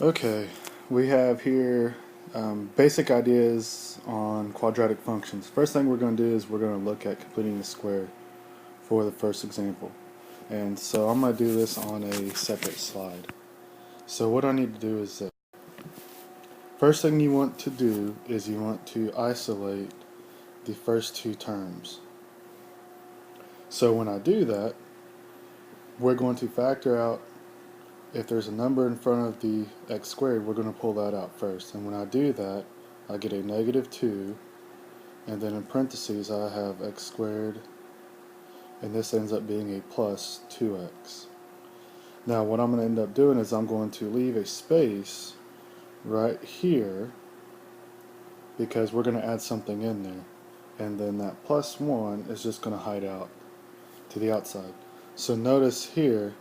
Okay, we have here basic ideas on quadratic functions. First thing we're going to do is we're going to look at completing the square for the first example. And so I'm going to do this on a separate slide. So what I need to do is this. First thing you want to do is you want to isolate the first two terms. So when I do that, we're going to factor out if there's a number in front of the x squared, we're going to pull that out first. And when I do that, I get a negative 2, and then in parentheses I have x squared, and this ends up being a plus 2x. Now what I'm going to end up doing is I'm going to leave a space right here because we're going to add something in there. And then that plus 1 is just going to hide out to the outside. So notice here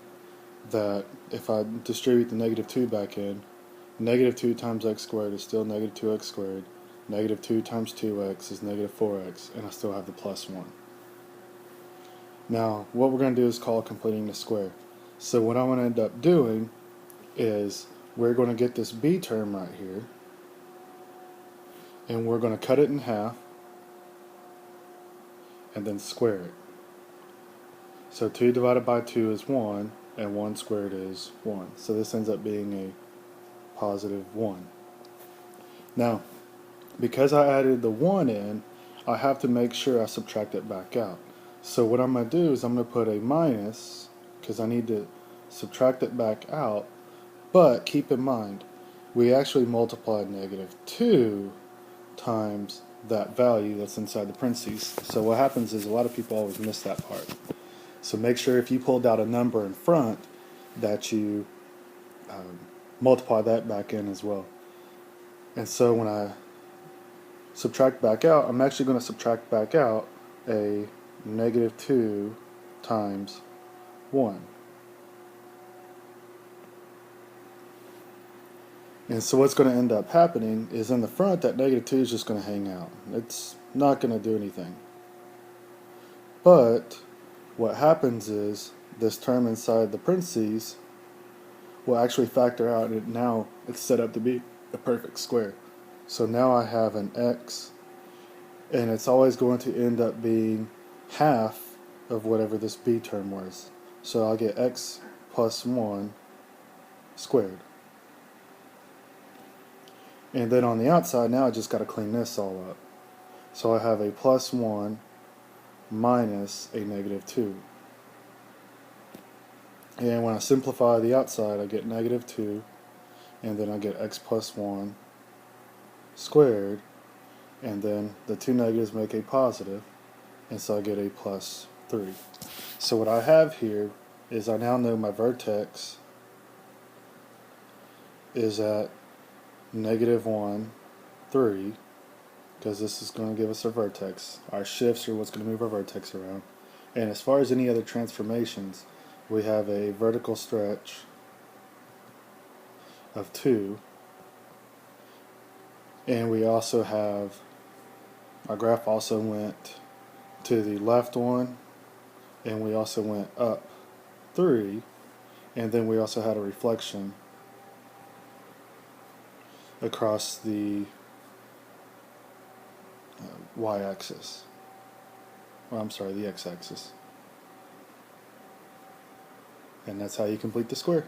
that if I distribute the negative 2 back in, negative 2 times x squared is still negative 2x squared, negative 2 times 2x is negative 4x, and I still have the plus 1. Now, what we're going to do is call completing the square. So what I'm going to end up doing is we're going to get this b term right here, and we're going to cut it in half, and then square it. So 2 divided by 2 is 1, and 1 squared is 1. So this ends up being a positive 1. Now, because I added the 1 in, I have to make sure I subtract it back out. So what I'm going to do is I'm going to put a minus, because I need to subtract it back out, but keep in mind, we actually multiplied negative 2 times that value that's inside the parentheses. So what happens is a lot of people always miss that part. So make sure if you pulled out a number in front that you multiply that back in as well. And so when I subtract back out, I'm actually going to subtract back out a negative 2 times 1. And so what's going to end up happening is in the front that negative 2 is just going to hang out. It's not going to do anything. But what happens is this term inside the parentheses will actually factor out, and now it's set up to be a perfect square. So now I have an x, and it's always going to end up being half of whatever this b term was. So I'll get x plus 1 squared. And then on the outside, now I just got to clean this all up. So I have a plus 1 minus a negative 2. And when I simplify the outside, I get negative 2, and then I get x plus 1 squared, and then the two negatives make a positive, and so I get a plus 3. So what I have here is I now know my vertex is at negative 1, 3, because this is going to give us a vertex. Our shifts are what's going to move our vertex around. And as far as any other transformations, we have a vertical stretch of 2, and we also have, our graph also went to the left 1, and we also went up 3, and then we also had a reflection across the y-axis. Well, I'm sorry, the x-axis. And that's how you complete the square.